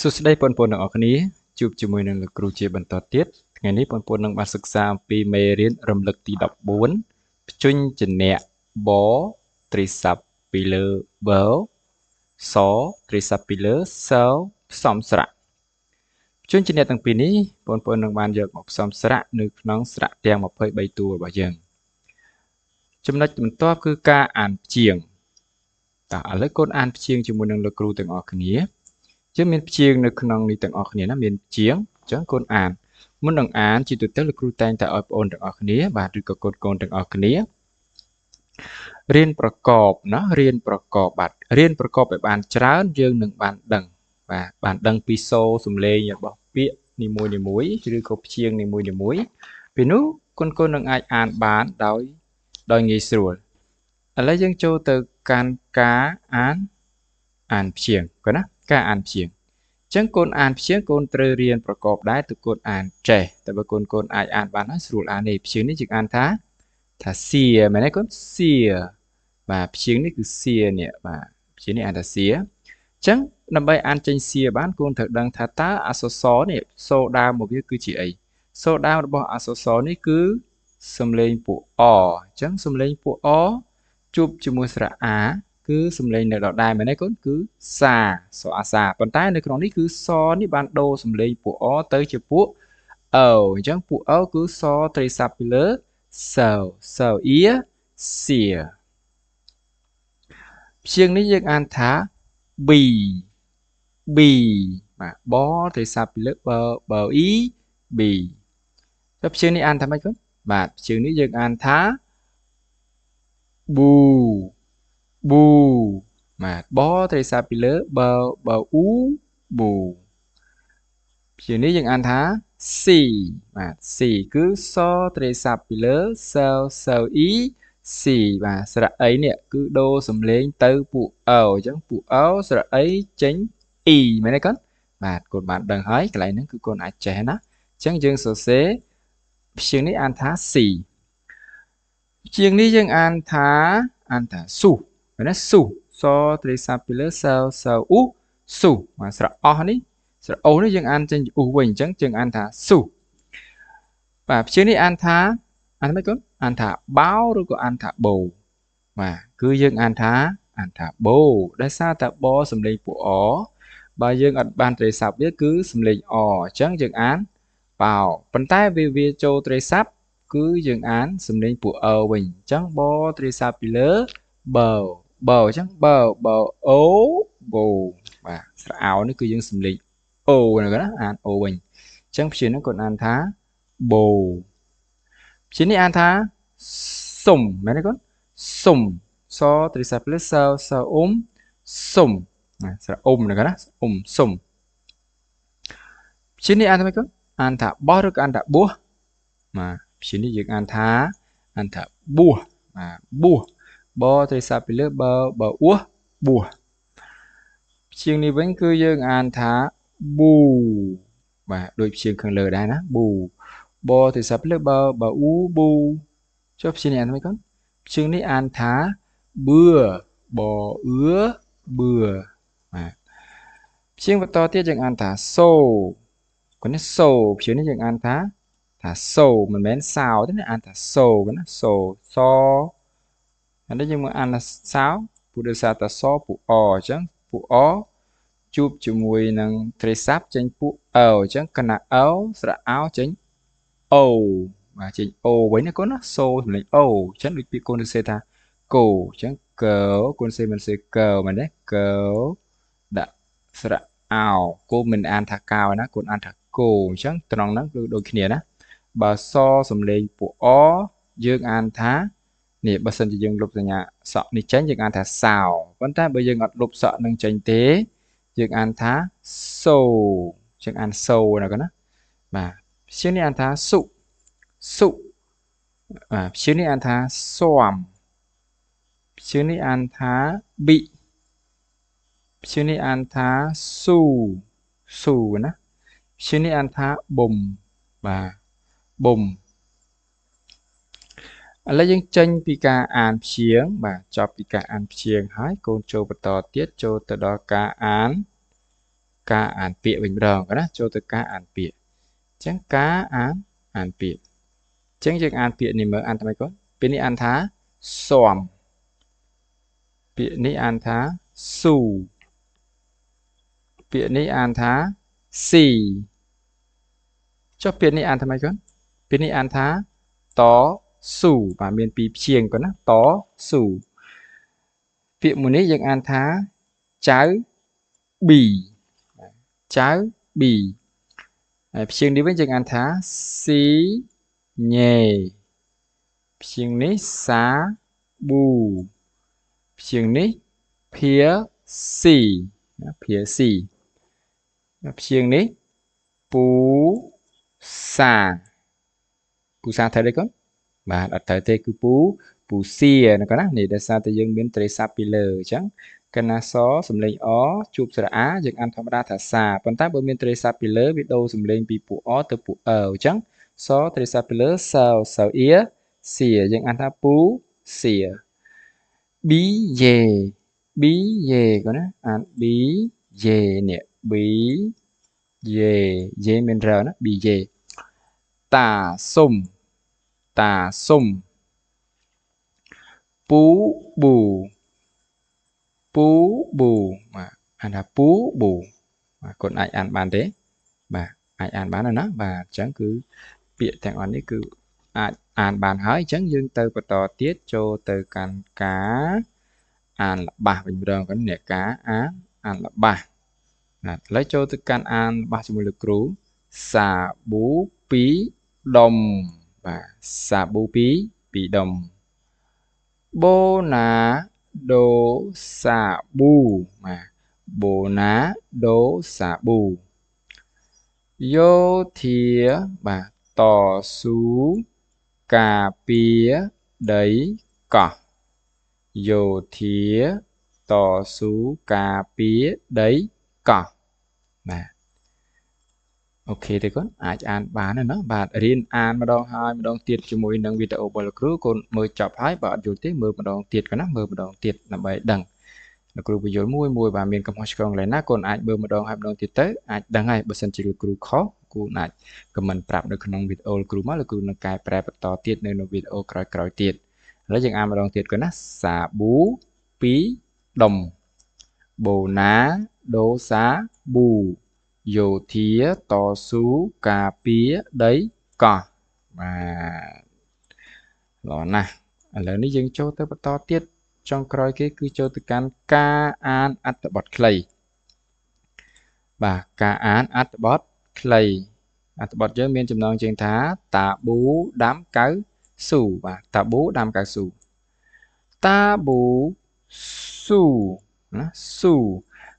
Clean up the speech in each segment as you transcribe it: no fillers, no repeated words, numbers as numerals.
សួស្តីបងប្អូនទាំងអស់គ្នាជួបជាមួយនឹងលោកគ្រូជាបន្តទៀតថ្ងៃនេះបងប្អូននឹងបានសិក្សាអំពីមេរៀនរំលឹកទី14ភ្ជញ្ជនៈបត្រីស័ព្ទពីលើបើសត្រីស័ព្ទពីលើសផ្សំស្រៈភ្ជញ្ជនៈទាំងពីរនេះបងប្អូននឹងបានយកមកផ្សំស្រៈនៅក្នុងស្រៈទាំង23តួរបស់យើងចំណុចបន្ទាប់គឺការអានព្យាង្គតើឥឡូវកូនអានព្យាង្គជាមួយនឹងលោកគ្រូទាំងអស់គ្នាយើងមានព្យាង្គនៅក្នុងនេះទាំងអស់គ្នាណាមានព្យាង្គអញ្ចឹងកូនអានមុននឹងអានជាទូទៅលោកគ្រូតែងតែឲ្យបងប្អូនទាំងអស់គ្នាបាទឬក៏កូនទាំងអស់គ្នារៀនប្រកបណារៀនប្រកបបាទរៀនប្រកបឲ្យបានច្រើនយើងនឹងបានដឹងបាទបានដឹងពីសូរសំឡេងរបស់ពាក្យនីមួយឬក៏ព្យាង្គនីមួយពីនោះកូននឹងអាចអានបានដោយងាយស្រួលឥឡូវយើងចូលទៅកាន់ការអានព្យាង្គកូនណាការអានព្យាង្គអញ្ចឹងកូនអានព្យាង្គកូនត្រូវរៀនប្រកបដែរទើបកូនអានចេះតែបើកូនអាចអានបានហើយស្រួលអានទេព្យាង្គនេះយើងអានថាសៀមែនទេកូនសៀបាទព្យាង្គនេះគឺសៀនេះបាទព្យាង្គនេះអានថាសៀអញ្ចឹងដើម្បីអានចេញសៀបានកូនត្រូវដឹងថាតើអក្សរសនេះសូរដើមរបស់វាគឺជាអីសូរដើមរបស់អក្សរសនេះគឺសំឡេងពួកអអញ្ចឹងសំឡេងពួកអជួបជាមួយស្រៈអាគឺសំឡេងនៅដដែលមែនទេកូនគឺសាសអាសាប៉ុន្តែនៅក្នុងនេះគឺសនេះបានដូរសំឡេងពួកអទៅជាពួកអូអញ្ចឹងពួកអូគឺសត្រីស័ព្ទពីលើសអ៊ីសៀព្យាង្គនេះយើងអានថា B បាទបត្រីស័ព្ទពីលើបើអ៊ី B តែព្យាង្គនេះអានថាម៉េចកូនបាទព្យាង្គនេះយើងអានថាប៊ូបាទបត្រីស័ព្ទពីលើបើអ៊ូប៊ូព្យាង្គនេះយើងអានថា C បាទ C គឺសត្រីស័ព្ទពីលើសអ៊ី C បាទស្រៈអីនេះគឺដូរសំឡេងទៅពួកអូអញ្ចឹងពួកអូស្រៈអីចេញ E មែនទេកូនបាទកូនបានដឹងហើយកន្លែងហ្នឹងគឺកូនអាចចេះណាអញ្ចឹងយើងសរសេរព្យាង្គនេះអានថា C ព្យាង្គនេះយើងអានថាស៊ូមែនទេស៊ូសត្រីស័ព្ទពីលើសអ៊ូស៊ូបាទស្រៈអស់នេះស្រៈអូនេះយើងអានចេញជាអ៊ូវិញអញ្ចឹងយើងអានថាស៊ូបាទព្យាង្គនេះអានថាម៉េចកូនអានថាបោឬក៏អានថាបូបាទគឺយើងអានថាបូដោយសារតែបសំឡេងពួកអបើយើងអត់បានត្រីស័ព្ទវាគឺសំឡេងអអញ្ចឹងយើងអានបោប៉ុន្តែវាចូលត្រីស័ព្ទគឺយើងអានសំឡេងពួកអវិញអញ្ចឹងបត្រីស័ព្ទពីលើបើអញ្ចឹងបើអូបូបាទស្រៈអោនេះគឺយើងសំឡេងអូណាអានអូវិញអញ្ចឹងព្យាង្គហ្នឹងគាត់អានថាបូព្យាង្គនេះអានថាសុំមែនទេកូនសុំសត្រីស័ព្ទលើសអ៊ុំសុំស្រៈអ៊ុំណាកូនណាសុំព្យាង្គនេះអានថាម៉េចកូនអានថាបោះឬក៏អានថាបួសបាទព្យាង្គនេះយើងអានថាបួសបាទបួសបត្រីស័ព្ទពីលើបើអ៊ូសបួសព្យាង្គនេះវិញគឺយើងអានថាប៊ូបាទដូចព្យាង្គខាងលើដែរណាប៊ូបត្រីស័ព្ទពីលើបើអ៊ូប៊ូចុះព្យាង្គនេះអានថាម៉េចកូនព្យាង្គនេះអានថាបឿបអឺបឿបាទព្យាង្គបន្តទៀតយើងអានថាសូកូននេះសូព្យាង្គនេះយើងអានថាសូមិនមែនសោទេណាអានថាសូកូនណាសូសអានេះយើងមកអានថាសោព្រោះដោយសារតែសពួកអអញ្ចឹងពួកអជួបជាមួយនឹងត្រីស័ព្ទចេញពួកអូអញ្ចឹងកណាអូស្រៈអោចេញអូបាទចេញអូវិញណាកូនណាសូសម្លេងអូអញ្ចឹងដូចពាក្យកូនសរសេរថាគោអញ្ចឹងកើកូនសរសេរមិនសរសេរកើមែនទេកើដាក់ស្រៈអោគោមិនអានថាកោណាកូនអានថាគោអញ្ចឹងត្រង់ហ្នឹងគឺដូចគ្នាណាបើសសំឡេងពួកអយើងអានថានេះបើសិនជាយើងលុបសញ្ញាសក់នេះចេញយើងអានថាសោប៉ុន្តែបើយើងអត់លុបសក់នឹងចេញទេយើងអានថាសូអញ្ចឹងអានសូណាកូនណាបាទព្យាង្គនេះអានថាសុបាទព្យាង្គនេះអានថាស៊ាំព្យាង្គនេះអានថាប៊ីព្យាង្គនេះអានថាស៊ូណាព្យាង្គនេះអានថាបុំបាទបុំឥឡូវយើងចេញពីការអានព្យាង្គបាទចប់ពីការអានព្យាង្គហើយកូនចូលបន្តទៀតចូលទៅដល់ការអាន ការអានពាក្យវិញម្ដងណាចូលទៅការអានពាក្យអញ្ចឹងការអានពាក្យអញ្ចឹងយើងអានពាក្យនេះមើលអានថ្មីគាត់ពាក្យនេះអានថាស៊ំពាក្យនេះអានថាស៊ូពាក្យនេះអានថាស៊ីចុះពាក្យនេះអានថ្មីគាត់ពាក្យនេះអានថាតស៊ូបាទមានពីរព្យាង្គគាត់ណាតស៊ូពាក្យមួយនេះយើងអានថាចៅប៊ីចៅប៊ីហើយព្យាង្គនេះវិញយើងអានថាស៊ីញេព្យាង្គនេះសាប៊ូព្យាង្គនេះភាស៊ីភាស៊ីព្យាង្គនេះពូសាពូសាត្រូវទេកូនបាទអត់ត្រូវទេគឺពូសៀណាកូនណានេះដោយសារតែយើងមានត្រីស័ព្ទពីលើអញ្ចឹងកណាសសំលេងអជួបស្រៈអាយើងអានធម្មតាថាសាប៉ុន្តែបើមានត្រីស័ព្ទពីលើវាដូរសំលេងពីពួកអទៅពួកអអញ្ចឹងសត្រីស័ព្ទពីលើសៅអ៊ីសៀយើងអានថាពូសៀប៊ីយេប៊ីយេកូនណាអានប៊ីយេនេះប៊ីយេយេមានរណាប៊ីយេតាសុំតាសុំពូប៊ូពូប៊ូបាទអានថាពូប៊ូបាទកូនអាចអានបានទេបាទអាចអានបានណាបាទអញ្ចឹងគឺពាក្យទាំងអស់នេះគឺអាចអានបានហើយអញ្ចឹងយើងទៅបន្តទៀតចូលទៅកាន់ការអានល្បះវិញម្ដងគាត់អ្នកការអានល្បះបាទឥឡូវចូលទៅកាន់អានល្បះជាមួយលោកគ្រូសាប៊ូពីរដុំបាទសាប៊ូពីរដុំបូណាដូសាប៊ូបាទបូណាដូសាប៊ូយោធាបាទតស៊ូការពារដីកោះយោធាតស៊ូការពារដីកោះបាទអូខេទេកូនអាចអានបានណាបាទរៀនអានម្ដងហើយម្ដងទៀតជាមួយនឹងវីដេអូរបស់លោកគ្រូកូនមើលចប់ហើយបើអត់យល់ទេមើលម្ដងទៀតកូនណាមើលម្ដងទៀតដើម្បីដឹងលោកគ្រូបញ្យល់មួយបាទមានកំហុសឆ្គងកន្លែងណាកូនអាចមើលម្ដងហើយម្ដងទៀតទៅអាចដឹងហើយបើសិនជាលោកគ្រូខុសគូអាចខមមិនប្រាប់នៅក្នុងវីដេអូលោកគ្រូមកលោកគ្រូនឹងកែប្រែបន្តទៀតនៅក្នុងវីដេអូក្រោយៗទៀតឥឡូវយើងអានម្ដងទៀតកូនណាសាប៊ូពីរដុំបូណាដូសាប៊ូយោធាតស៊ូការពារដីកោះបាទល្អណាស់ឥឡូវនេះយើងចូលទៅបន្តទៀតចុងក្រោយគេគឺចូលទៅកាន់ការអានអត្ថបទខ្លីបាទការអានអត្ថបទខ្លីអត្ថបទយើងមានចំណងជើងថាតាប៊ូដាំកៅស៊ូបាទតាប៊ូដាំកៅស៊ូតាប៊ូស៊ូណាស៊ូ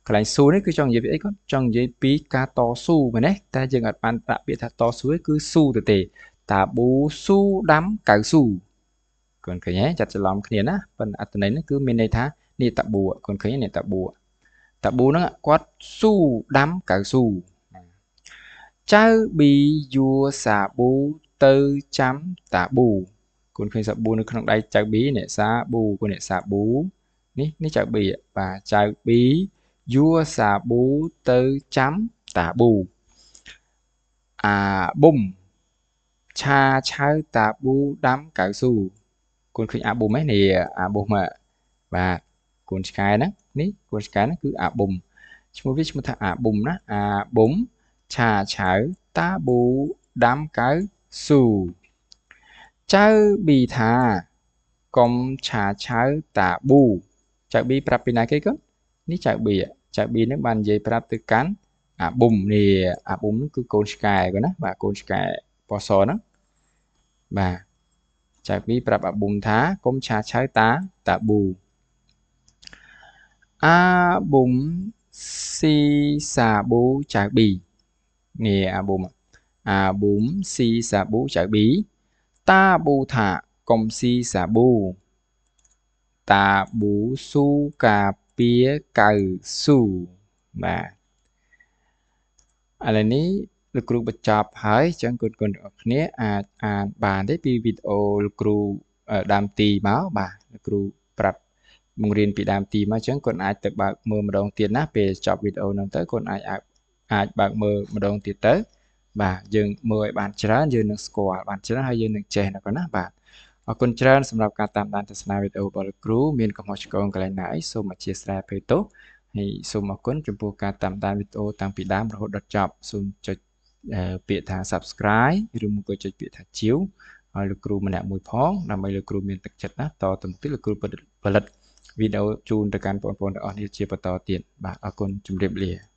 កន្លែងស៊ូនេះគឺចង់និយាយពីអីគាត់ចង់និយាយពីការតស៊ូមែនទេតែយើងអត់បានដាក់ពាក្យថាតស៊ូគឺស៊ូទៅទេតាប៊ូស៊ូដាំកៅស៊ូកូនឃើញទេចាត់ច្រឡំគ្នាណាប៉ុន្តែអត្ថន័យនេះគឺមានន័យថានេះតាប៊ូកូនឃើញនេះតាប៊ូហ្នឹងគាត់ស៊ូដាំកៅស៊ូចៅប៊ីយួរសាប៊ូទៅចាំតាប៊ូកូនឃើញសាប៊ូនៅក្នុងដៃចៅប៊ីនេះសាប៊ូកូននេះសាប៊ូនេះចៅប៊ីបាទចៅប៊ីយួរសាប៊ូទៅចាំតាប៊ូអាប៊ុំឆាឆៅតាប៊ូដាំកៅស៊ូកូនឃើញអាប៊ុំហ្នឹងនេះអាប៊ុំបាទកូនឆ្កែហ្នឹងនេះកូនឆ្កែហ្នឹងគឺអាប៊ុំឈ្មោះវាឈ្មោះថាអាប៊ុំណាអាប៊ុំឆាឆៅតាប៊ូដាំកៅស៊ូចៅប៊ីថាកុំឆាឆៅតាប៊ូចៅប៊ីប្រាប់ពីណាគេកូននេះចៅប៊ីហ្នឹងបាននិយាយប្រាប់ទៅកាន់អាប៊ុំនេះអាប៊ុំហ្នឹងគឺកូនឆ្កែកូនណាបាទកូនឆ្កែពណ៌សហ្នឹងបាទចៅប៊ីប្រាប់អាប៊ុំថាកុំឆាឆៅតាប៊ូអាប៊ុំស៊ីសាប៊ូចៅប៊ីនេះអាប៊ុំស៊ីសាប៊ូចៅប៊ីតាប៊ូថាកុំស៊ីសាប៊ូតាប៊ូស៊ូការពារកៅស៊ូបាទឥឡូវនេះលោកគ្រូបញ្ចប់ហើយអញ្ចឹងកូនៗទាំងអស់គ្នាអាចអានបានទេពីវីដេអូលោកគ្រូដើមទីមកបាទលោកគ្រូប្រាប់បង្រៀនពីដើមទីមកអញ្ចឹងកូនអាចទៅបើកមើលម្ដងទៀតណាពេលចប់វីដេអូហ្នឹងទៅកូនអាច អាចបើកមើលម្ដងទៀតទៅបាទយើងមើលឲ្យបានច្រើនយើងនឹងស្គាល់បានច្រើនហើយយើងនឹងចេះណាបងណាបាទអរគុណច្រើនសម្រាប់ការតាមដានទស្សនាវីដេអូរបស់លោកគ្រូមានកំហុសឆ្គងកន្លែងណាអីសូមអធិស្ឋានពេលទោសហើយសូមអរគុណចំពោះការតាមដានវីដេអូតាំងពីដើមរហូតដល់ចប់សូមចុចពាក្យថា Subscribe ឬមួយក៏ចុចពាក្យថាជាវឲ្យលោកគ្រូម្នាក់មួយផងដើម្បីលោកគ្រូមានទឹកចិត្តណាតទៅមុខទៀតលោកគ្រូផលិតវីដេអូជូនទៅកាន់បងប្អូនទាំងអស់គ្នាជាបន្តទៀតបាទអរគុណជម្រាបលា